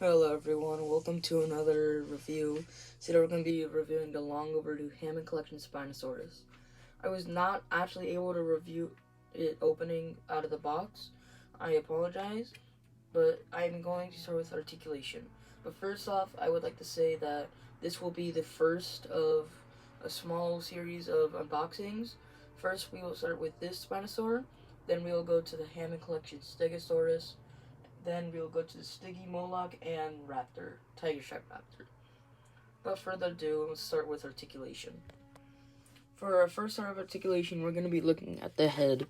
Hello everyone, welcome to another review. Today we're going to be reviewing the long overdue Hammond collection Spinosaurus. I was not actually able to review it opening out of the box. I apologize, but I'm going to start with articulation. But first off, I would like to say that this will be the first of a small series of unboxings. First we will start with this Spinosaur, then we will go to the Hammond collection Stegosaurus, then we'll go to the Stiggy Moloch and Raptor, Tiger Stripe Raptor. Without further ado, let's start with articulation. For our first start of articulation, we're going to be looking at the head.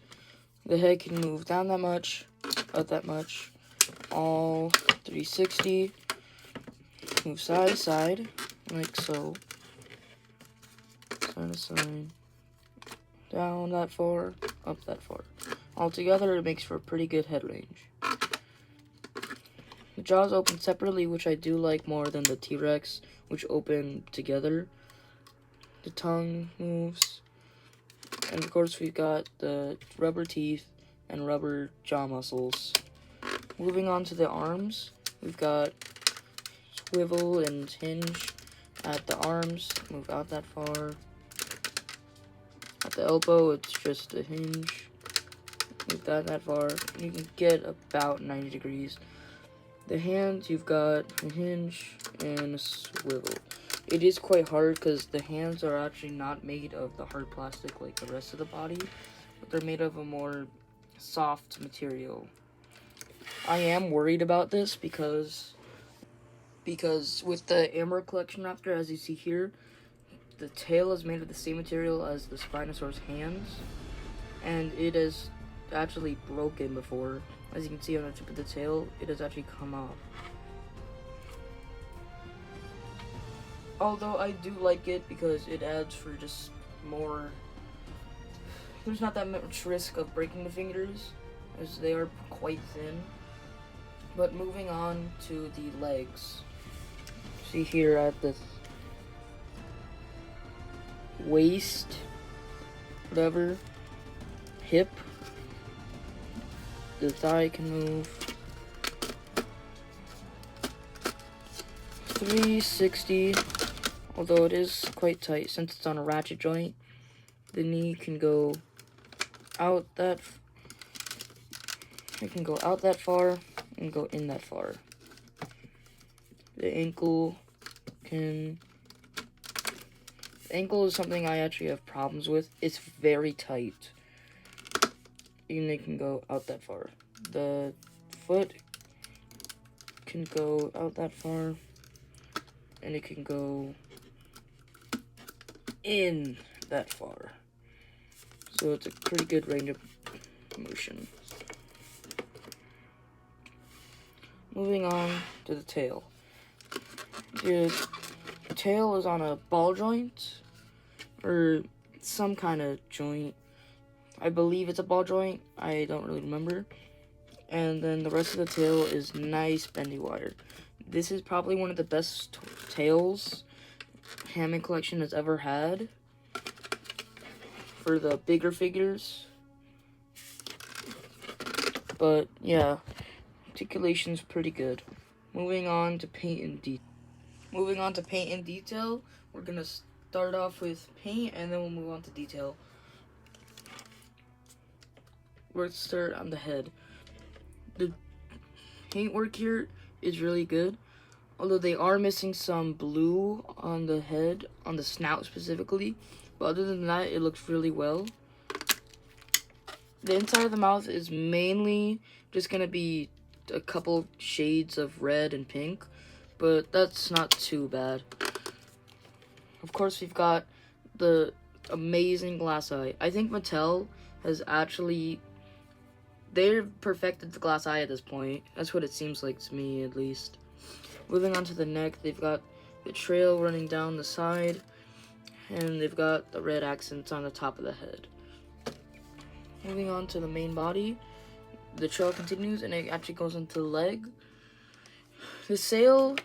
The head can move down that much, up that much, all 360, move side to side, like so, side to side, down that far, up that far. Altogether, it makes for a pretty good head range. The jaws open separately, which I do like more than the T-Rex, which open together. The tongue moves. And of course we've got the rubber teeth and rubber jaw muscles. Moving on to the arms, we've got swivel and hinge at the arms, move out that far. At the elbow, it's just a hinge, move that far. You can get about 90 degrees. The hands, you've got a hinge and a swivel. It is quite hard because the hands are actually not made of the hard plastic like the rest of the body, but they're made of a more soft material. I am worried about this because with the Amber Collection Raptor, as you see here, the tail is made of the same material as the Spinosaurus hands, and it is actually broken before. As you can see on the tip of the tail, it has actually come off. Although I do like it because it adds for just more, there's not that much risk of breaking the fingers as they are quite thin. But moving on to the legs. See here at the waist, whatever, hip, the thigh can move. 360, although it is quite tight since it's on a ratchet joint. The knee can go out that, it can go out that far and go in that far. The ankle can, the ankle is something I actually have problems with. It's very tight. And it can go out that far. The foot can go out that far, and it can go in that far. So it's a pretty good range of motion. Moving on to the tail. The tail is on a ball joint, or some kind of joint. I believe it's a ball joint, I don't really remember. And then the rest of the tail is nice bendy wire. This is probably one of the best tails Hammond Collection has ever had for the bigger figures. But yeah, articulation's pretty good. Moving on to paint and detail. We're gonna start off with paint and then we'll move on to detail. Let's start on the head. The paintwork here is really good, although they are missing some blue on the head, on the snout specifically, but other than that, it looks really well. The inside of the mouth is mainly just gonna be a couple shades of red and pink, but that's not too bad. Of course, we've got the amazing glass eye. I think Mattel has actually, they've perfected the glass eye at this point. That's what it seems like to me, at least. Moving on to the neck, they've got the trail running down the side, and they've got the red accents on the top of the head. Moving on to the main body, the trail continues, and it actually goes into the leg. The sail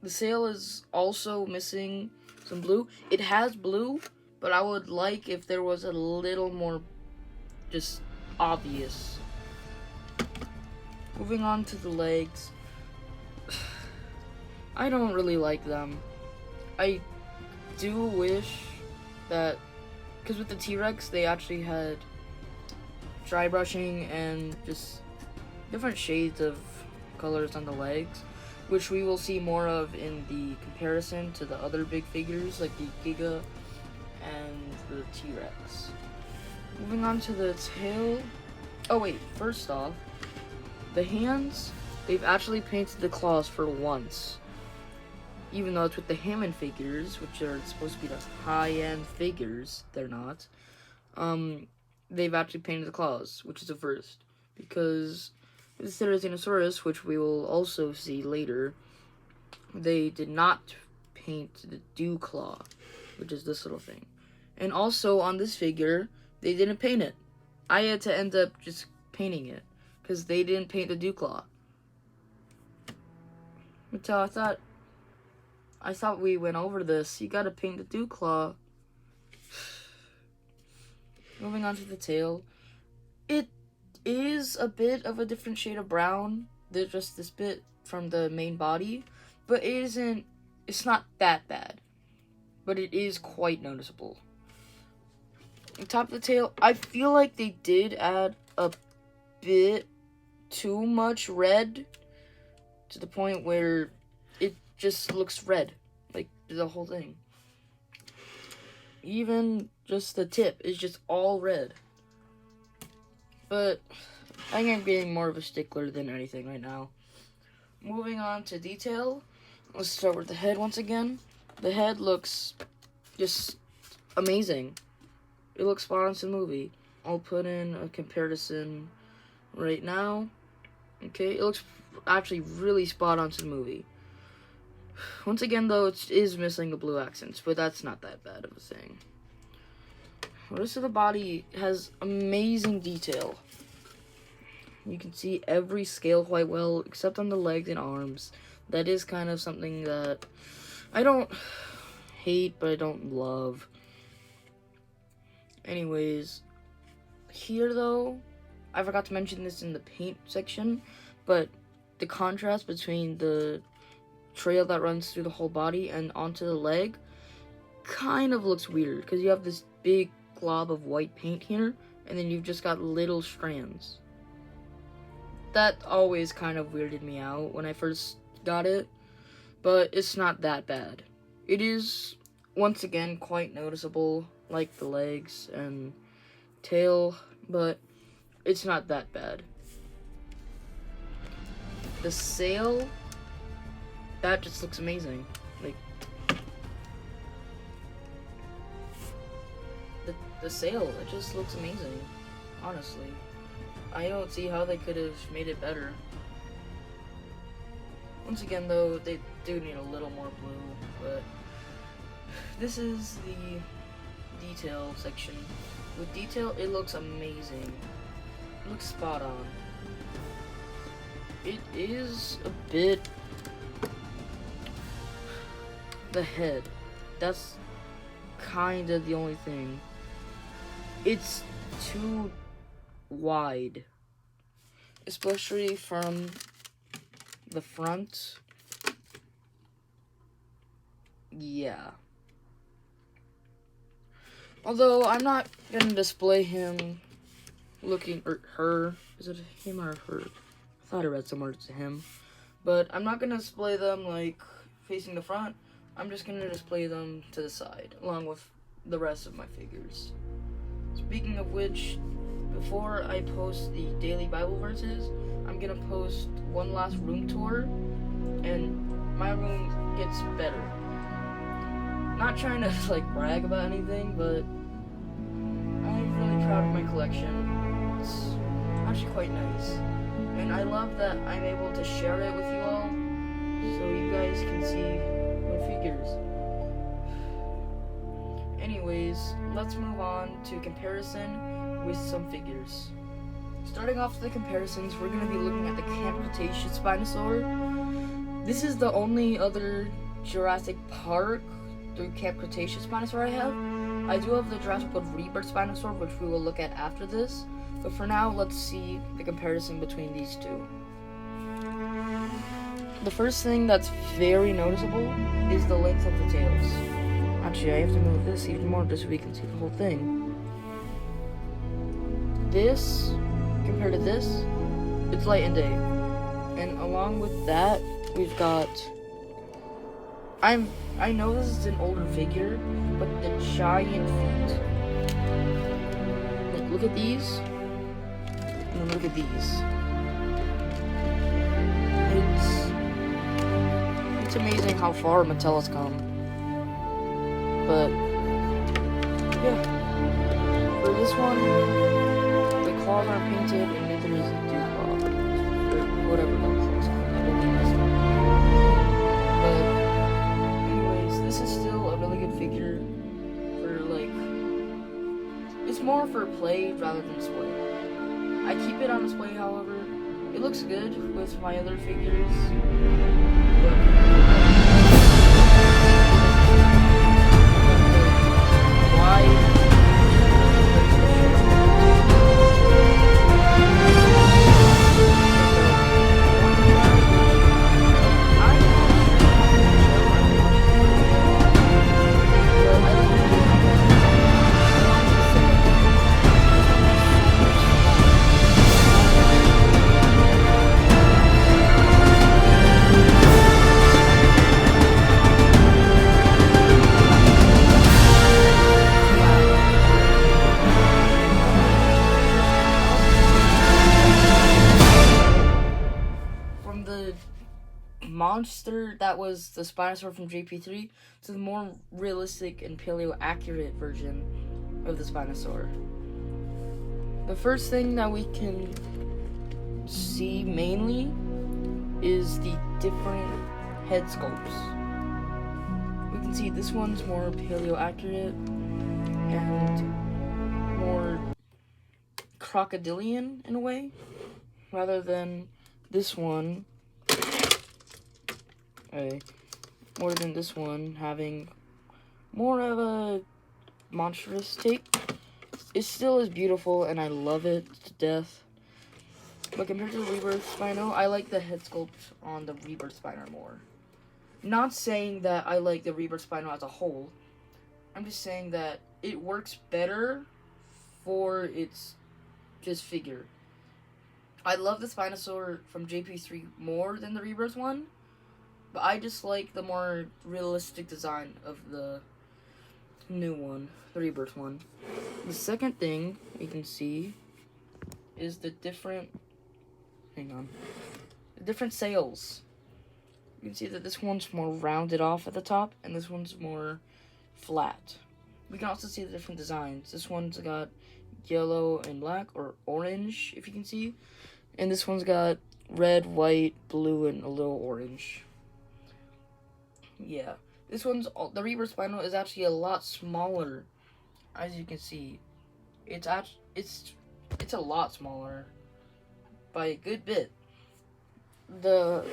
is also missing some blue. It has blue, but I would like if there was a little more just obvious. Moving on to the legs. I don't really like them. I do wish that, because with the T-Rex, they actually had dry brushing and just different shades of colors on the legs, which we will see more of in the comparison to the other big figures like the Giga and the T-Rex. Moving on to the tail. Oh wait, first off, the hands, they've actually painted the claws for once. Even though it's with the Hammond figures, which are supposed to be the high-end figures, they're not. They've actually painted the claws, which is a first. Because with the Spinosaurus, which we will also see later, they did not paint the dew claw, which is this little thing. And also on this figure, they didn't paint it. I had to end up just painting it, because they didn't paint the dew claw. Until I thought we went over this. You gotta paint the dew claw. Moving on to the tail. It is a bit of a different shade of brown. There's just this bit from the main body. But it's not that bad. But it is quite noticeable. On top of the tail, I feel like they did add a bit too much red. To the point where it just looks red, like the whole thing. Even just the tip is just all red. But I think I'm getting more of a stickler than anything right now. Moving on to detail, let's start with the head once again. The head looks just amazing. It looks spot on to the movie. I'll put in a comparison right now. Okay, it looks actually really spot on to the movie. Once again, though, it is missing the blue accents, but that's not that bad of a thing. The rest of the body has amazing detail. You can see every scale quite well, except on the legs and arms. That is kind of something that I don't hate, but I don't love. Anyways, here, though, I forgot to mention this in the paint section, but the contrast between the trail that runs through the whole body and onto the leg kind of looks weird, because you have this big glob of white paint here, and then you've just got little strands. That always kind of weirded me out when I first got it, but it's not that bad. It is, once again, quite noticeable, like the legs and tail, but it's not that bad. The sail, that just looks amazing. Like, the sail, it just looks amazing, honestly. I don't see how they could have made it better. Once again, though, they do need a little more blue, but this is the detail section. With detail, it looks amazing. It looks spot on. It is a bit... the head. That's kind of the only thing. It's too wide. Especially from the front. Yeah. Although, I'm not gonna display him looking, or her. Is it him or her? I thought I read somewhere it's him. But I'm not gonna display them, like, facing the front. I'm just gonna display them to the side, along with the rest of my figures. Speaking of which, before I post the daily Bible verses, I'm gonna post one last room tour, and my room gets better. Not trying to, like, brag about anything, but I'm really proud of my collection. It's actually quite nice. And I love that I'm able to share it with you all, so you guys can see my figures. Anyways, let's move on to comparison with some figures. Starting off with the comparisons, we're going to be looking at the Camp Cretaceous Spinosaurus. This is the only other Jurassic Park through Camp Cretaceous Spinosaurus I have. I do have the Jurassic World Rebirth Spinosaurus, which we will look at after this. But for now, let's see the comparison between these two. The first thing that's very noticeable is the length of the tails. Actually, I have to move this even more just so we can see the whole thing. This, compared to this, it's light and day. And along with that, we've got... I know this is an older figure, but the giant feet. Like, look at these. And then look at these. It's amazing how far Mattel has come. But yeah, for this one, the claws aren't painted and neither is the dew claw, or whatever the claws are. I believe that's not. But anyways, this is still a really good figure for like. It's more for play rather than display. I keep it on display, however. It looks good with my other figures. But monster that was the Spinosaurus from JP3 to the more realistic and paleo-accurate version of the Spinosaurus. The first thing that we can see mainly is the different head sculpts. We can see this one's more paleo-accurate and more crocodilian in a way, rather than this one. More than this one having more of a monstrous take. It still is beautiful and I love it to death. But compared to the Rebirth Spino, I like the head sculpt on the Rebirth Spino more. Not saying that I like the Rebirth Spino as a whole. I'm just saying that it works better for its just figure. I love the Spinosaur from JP3 more than the Rebirth one. But I just like the more realistic design of the new one, the Rebirth one. The second thing you can see is the different, the different sails. You can see that this one's more rounded off at the top, and this one's more flat. We can also see the different designs. This one's got yellow and black, or orange, if you can see. And this one's got red, white, blue, and a little orange. Yeah, this one's, the Rebirth Spino is actually a lot smaller, as you can see. It's a lot smaller by a good bit. The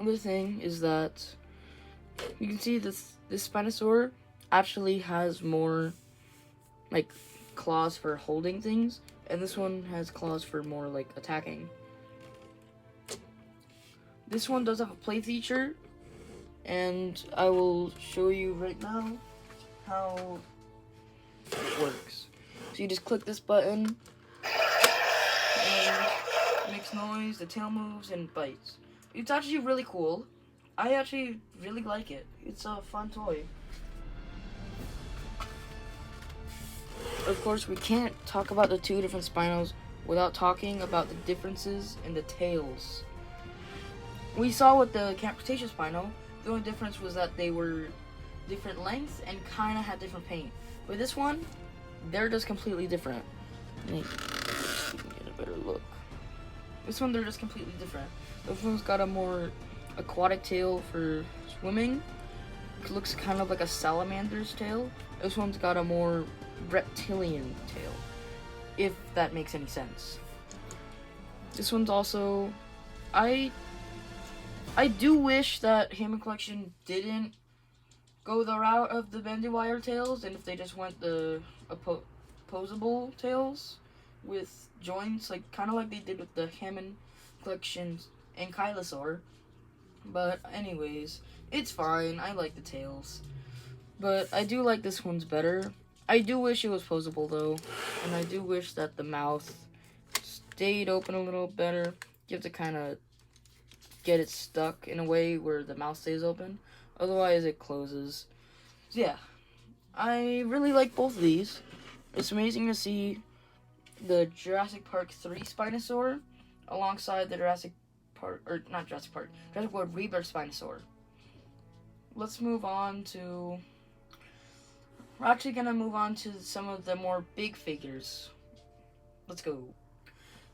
other thing is that you can see this Spinosaur actually has more like claws for holding things, and this one has claws for more like attacking. This one does have a play feature, and I will show you right now how it works. So you just click this button, and it makes noise, the tail moves, and bites. It's actually really cool. I actually really like it. It's a fun toy. Of course, we can't talk about the two different Spinos without talking about the differences in the tails. We saw with the Camp Cretaceous Spino, the only difference was that they were different lengths and kind of had different paint. With this one, they're just completely different. Let me get a better look. This one, they're just completely different. This one's got a more aquatic tail for swimming. It looks kind of like a salamander's tail. This one's got a more reptilian tail, if that makes any sense. This one's also... I do wish that Hammond Collection didn't go the route of the bendy wire tails, and if they just went the opposable tails with joints, like kind of like they did with the Hammond Collection's Ankylosaur. But anyways, it's fine. I like the tails. But I do like this one's better. I do wish it was posable though. And I do wish that the mouth stayed open a little better. You have to kind of get it stuck in a way where the mouth stays open. Otherwise it closes. So yeah, I really like both of these. It's amazing to see the Jurassic Park 3 Spinosaur alongside the Jurassic World Rebirth Spinosaur. Let's move on to... We're actually going to move on to some of the more big figures. Let's go.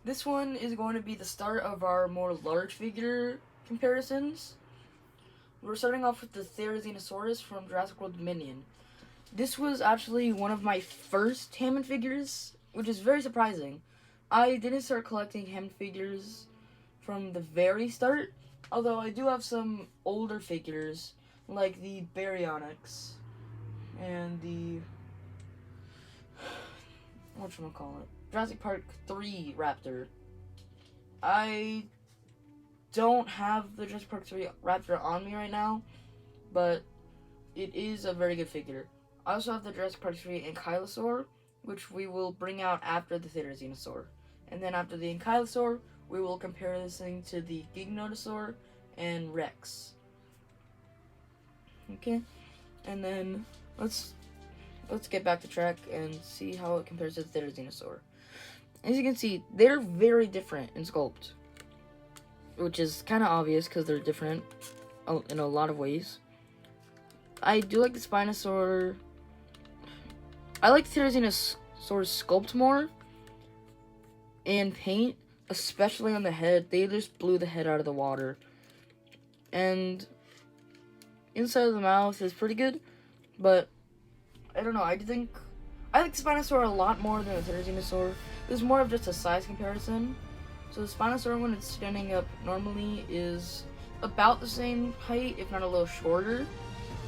This one is going to be the start of our more large figure comparisons. We're starting off with the Therizinosaurus from Jurassic World Dominion. This was actually one of my first Hammond figures, which is very surprising. I didn't start collecting Hammond figures from the very start, although I do have some older figures, like the Baryonyx and the... whatchamacallit? Jurassic Park 3 Raptor. I don't have the Jurassic Park 3 Raptor on me right now, but it is a very good figure. I also have the Jurassic Park 3 Ankylosaur, which we will bring out after the Therizinosaur. And then after the Ankylosaur, we will compare this thing to the Giganotosaur and Rex. Okay? And then let's get back to track and see how it compares to the Therizinosaur. As you can see, they're very different in sculpt, which is kind of obvious because they're different in a lot of ways. I do like the Spinosaur. I like the Therizinosaur's sculpt more and paint, especially on the head. They just blew the head out of the water. And inside of the mouth is pretty good, but I don't know. I like the Spinosaur a lot more than the Therizinosaur. This is more of just a size comparison. So the Spinosaur, when it's standing up normally, is about the same height, if not a little shorter,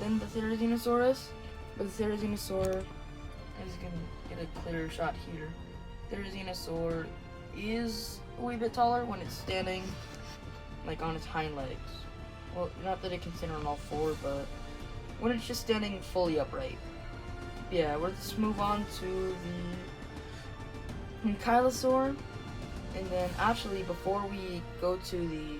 than the Therizinosaurus. But the Therizinosaur, as you can get a clearer shot here, Therizinosaur is a wee bit taller when it's standing like on its hind legs. Well, not that it can stand on all four, but when it's just standing fully upright. Yeah, let's move on to the Ankylosaur. And then actually, before we go to the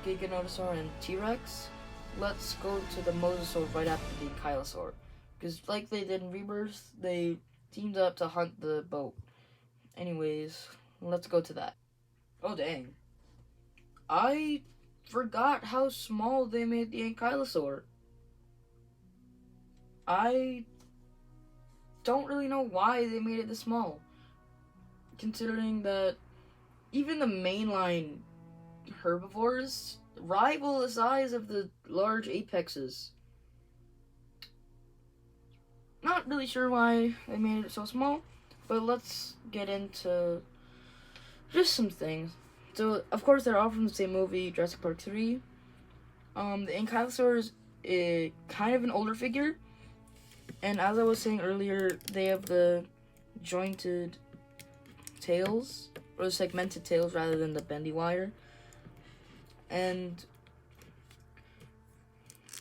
Giganotosaur and T-Rex, let's go to the Mosasaur right after the Ankylosaur. Because like they did in Rebirth, they teamed up to hunt the boat. Anyways, let's go to that. Oh dang. I forgot how small they made the Ankylosaur. I don't really know why they made it this small, considering that even the mainline herbivores rival the size of the large apexes. Not really sure why they made it so small, but let's get into just some things. So, of course, they're all from the same movie, Jurassic Park 3. The Ankylosaur is kind of an older figure, and as I was saying earlier, they have the jointed tails, or segmented tails rather than the bendy wire. And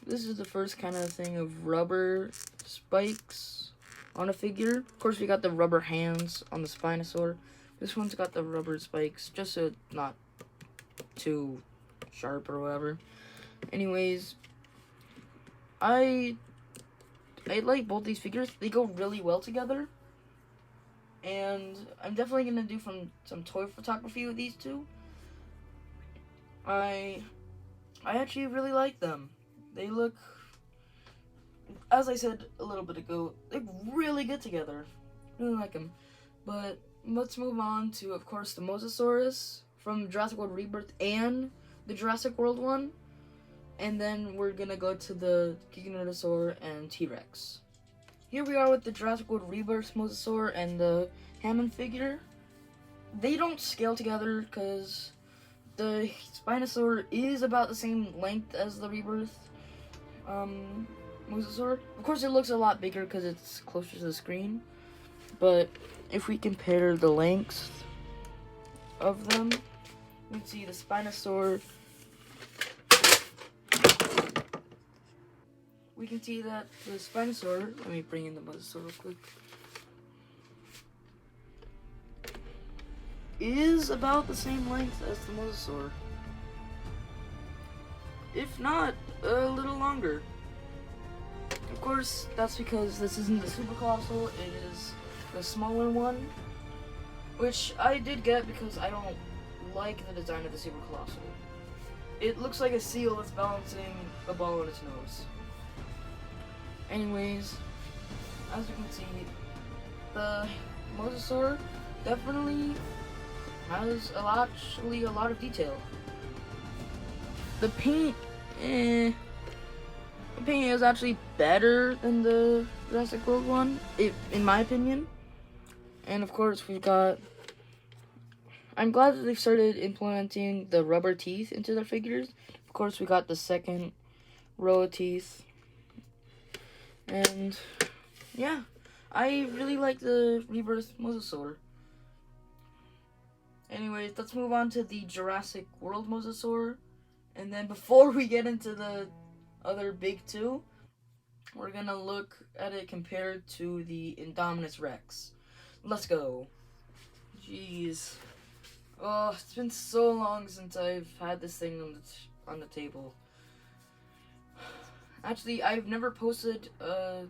this is the first kind of thing of rubber spikes on a figure. Of course, we got the rubber hands on the Spinosaur. This one's got the rubber spikes, just so it's not too sharp or whatever. Anyways, I like both these figures. They go really well together. And I'm definitely going to do some toy photography with these two. I actually really like them. They look, as I said a little bit ago, they look really good together. Really like them. But let's move on to, of course, the Mosasaurus from Jurassic World Rebirth and the Jurassic World one. And then we're going to go to the Giganotosaur and T-Rex. Here we are with the Jurassic World Rebirth Mosasaur and the Hammond figure. They don't scale together because the Spinosaur is about the same length as the Rebirth Mosasaur. Of course, it looks a lot bigger because it's closer to the screen. But if we compare the lengths of them, you can see the Spinosaur we can see that the Spinosaur, let me bring in the Mosasaur real quick, is about the same length as the Mosasaur. If not, a little longer. Of course, that's because this isn't the Super Colossal, it is the smaller one, which I did get because I don't like the design of the Super Colossal. It looks like a seal that's balancing a ball on its nose. Anyways, as you can see, the Mosasaur definitely has a lot of detail. The paint, the paint is actually better than the Jurassic World one, in my opinion. And of course, we've got. I'm glad that they've started implementing the rubber teeth into their figures. Of course, we got the second row of teeth. And yeah, I really like the Rebirth Mosasaur. Anyways, let's move on to the Jurassic World Mosasaur. And then before we get into the other big two, we're gonna look at it compared to the Indominus Rex. Let's go. Jeez. Oh, it's been so long since I've had this thing on the table. Actually, I've never posted a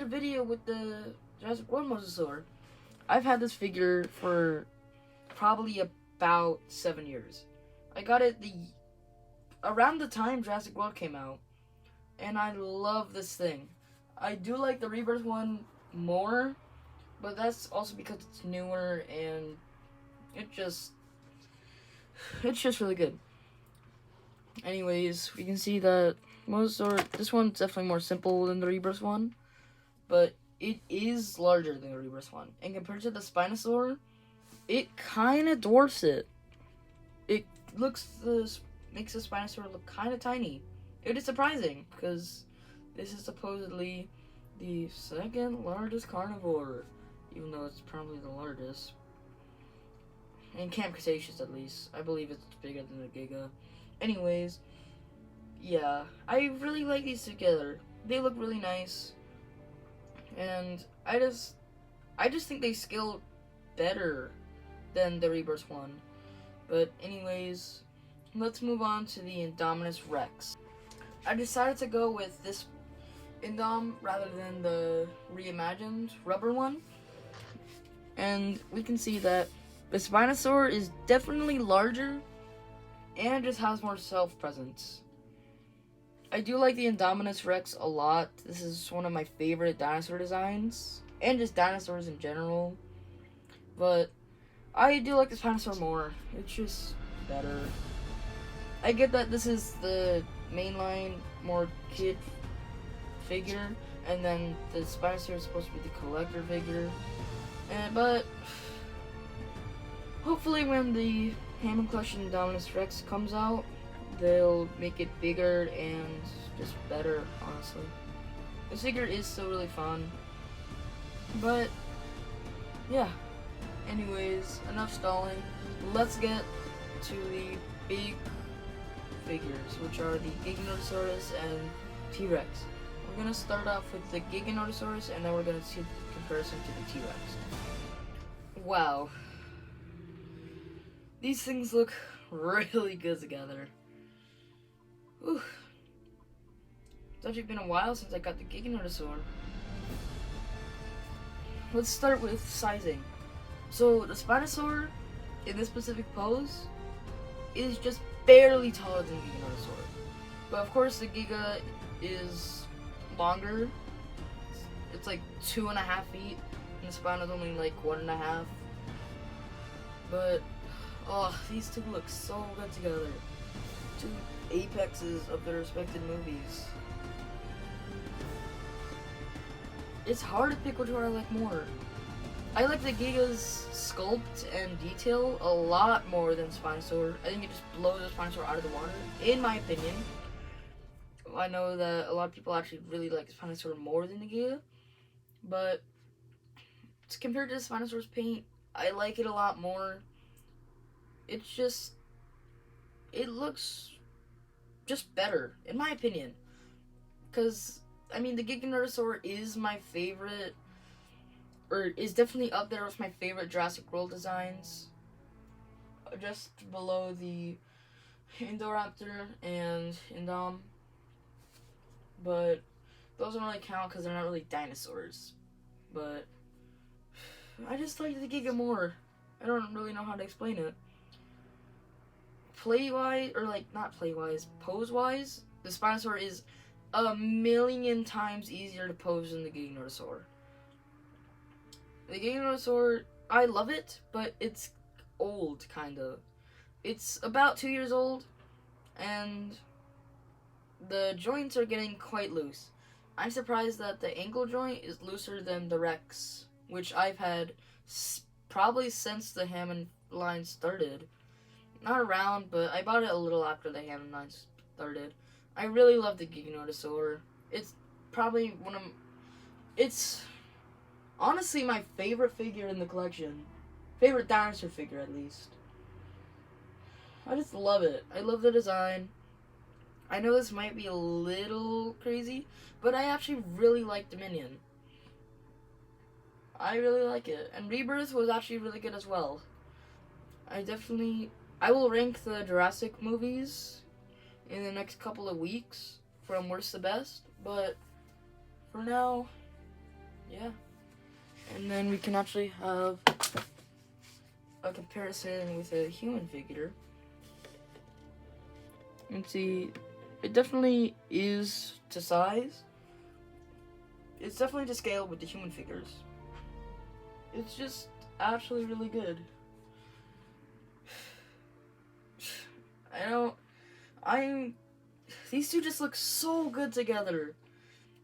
video with the Jurassic World Mosasaur. I've had this figure for probably about 7 years. I got it around the time Jurassic World came out, and I love this thing. I do like the Rebirth one more, but that's also because it's newer and it's just really good. Anyways, we can see that Mosasaur, this one's definitely more simple than the Rebirth one, but it is larger than the Rebirth one. And compared to the Spinosaur, it kind of dwarfs it. It makes the Spinosaur look kind of tiny. It is surprising, because this is supposedly the second largest carnivore, even though it's probably the largest. In Camp Cretaceous, at least. I believe it's bigger than the Giga. Anyways, yeah, I really like these together. They look really nice, and I just think they scale better than the Rebirth one. But anyways, let's move on to the Indominus Rex. I decided to go with this Indom rather than the reimagined rubber one, and we can see that the Spinosaur is definitely larger and just has more self-presence. I do like the Indominus Rex a lot. This is one of my favorite dinosaur designs, and just dinosaurs in general. But I do like the Spinosaur more. It's just better. I get that this is the mainline, more kid figure, and then the Spinosaur is supposed to be the collector figure. But hopefully when the Hammond Collection Indominus Rex comes out, they'll make it bigger and just better, honestly. This figure is still really fun. But yeah. Anyways, enough stalling. Let's get to the big figures, which are the Giganotosaurus and T-Rex. We're gonna start off with the Giganotosaurus, and then we're gonna see the comparison to the T-Rex. Wow. These things look really good together. Whew. It's actually been a while since I got the Giganotosaur. Let's start with sizing. So the Spinosaur, in this specific pose, is just barely taller than the Giganotosaur. But of course the Giga is longer. It's like 2.5 feet, and the Spino's only like 1.5. But oh, these two look so good together. Two apexes of their respective movies. It's hard to pick which one I like more. I like the Giga's sculpt and detail a lot more than Spinosaur. I think it just blows the Spinosaur out of the water, in my opinion. I know that a lot of people actually really like the Spinosaur more than the Giga, but compared to the Spinosaur's paint, I like it a lot more. It's just, it looks just better, in my opinion. Because, I mean, the Giganotosaur is my favorite, or is definitely up there with my favorite Jurassic World designs. Just below the Indoraptor and Indom. But those don't really count because they're not really dinosaurs. But I just like the Giga more. I don't really know how to explain it. Play-wise, or like, not play-wise, pose-wise, the Spinosaur is a million times easier to pose than the Giganotosaur. The Giganotosaur, I love it, but it's old, kind of. It's about 2 years old, and the joints are getting quite loose. I'm surprised that the ankle joint is looser than the Rex, which I've had probably since the Hammond line started. Not around, but I bought it a little after the Hammond line started. I really love the Giganotosaur. It's probably it's honestly my favorite figure in the collection. Favorite dinosaur figure, at least. I just love it. I love the design. I know this might be a little crazy, but I actually really like Dominion. I really like it. And Rebirth was actually really good as well. I will rank the Jurassic movies in the next couple of weeks from worst to best, but for now, yeah. And then we can actually have a comparison with a human figure. And see, it definitely is to size. It's definitely to scale with the human figures. It's just actually really good. These two just look so good together.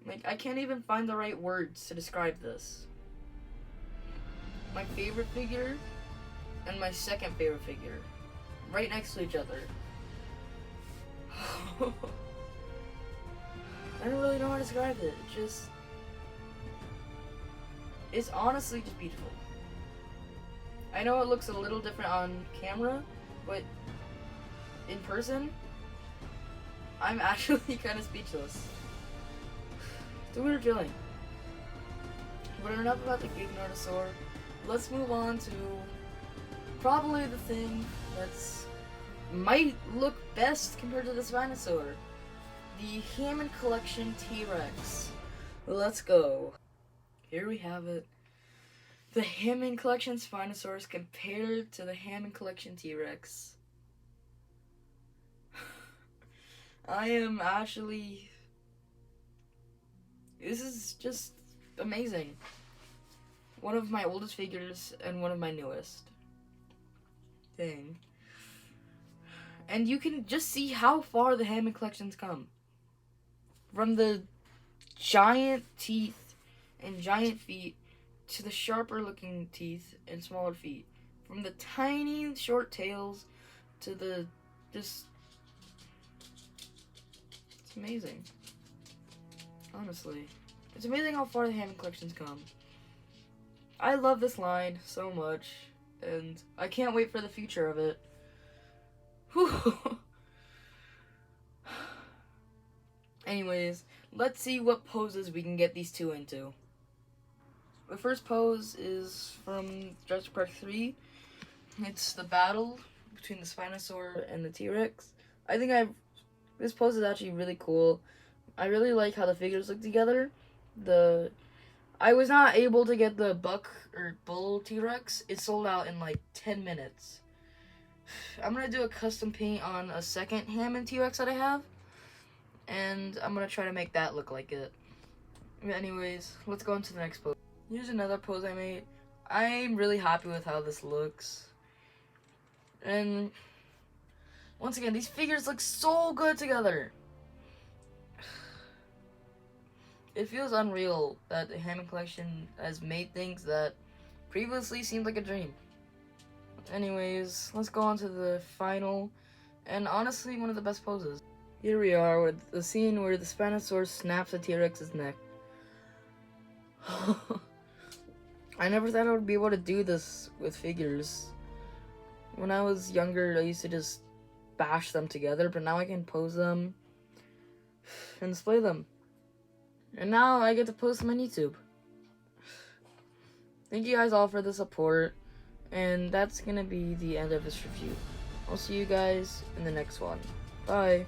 Like, I can't even find the right words to describe this. My favorite figure and my second favorite figure, right next to each other. I don't really know how to describe it. It's honestly just beautiful. I know it looks a little different on camera, but in person, I'm actually kind of speechless. It's a weird feeling. But enough about the Giganotosaur. Let's move on to probably the thing that's might look best compared to the Spinosaur. The Hammond Collection T-Rex. Let's go. Here we have it. The Hammond Collection Spinosaurus compared to the Hammond Collection T-Rex. I am actually... This is just amazing. One of my oldest figures and one of my newest. Thing. And you can just see how far the Hammond collections come. From the giant teeth and giant feet to the sharper looking teeth and smaller feet. From the tiny short tails to the just... It's amazing. Honestly. It's amazing how far the Hammond collections come. I love this line so much. And I can't wait for the future of it. Whew. Anyways, let's see what poses we can get these two into. The first pose is from Jurassic Park 3. It's the battle between the Spinosaur and the T-Rex. This pose is actually really cool. I really like how the figures look together. I was not able to get the bull T-Rex. It sold out in like 10 minutes. I'm going to do a custom paint on a second Hammond T-Rex that I have. And I'm going to try to make that look like it. Anyways, let's go into the next pose. Here's another pose I made. I'm really happy with how this looks. And once again, these figures look so good together. It feels unreal that the Hammond Collection has made things that previously seemed like a dream. Anyways, let's go on to the final, and honestly, one of the best poses. Here we are with the scene where the Spinosaurus snaps a T-Rex's neck. I never thought I would be able to do this with figures. When I was younger, I used to just bash them together, but now I can pose them and display them. And now I get to post them on YouTube. Thank you guys all for the support, and that's gonna be the end of this review. I'll see you guys in the next one. Bye.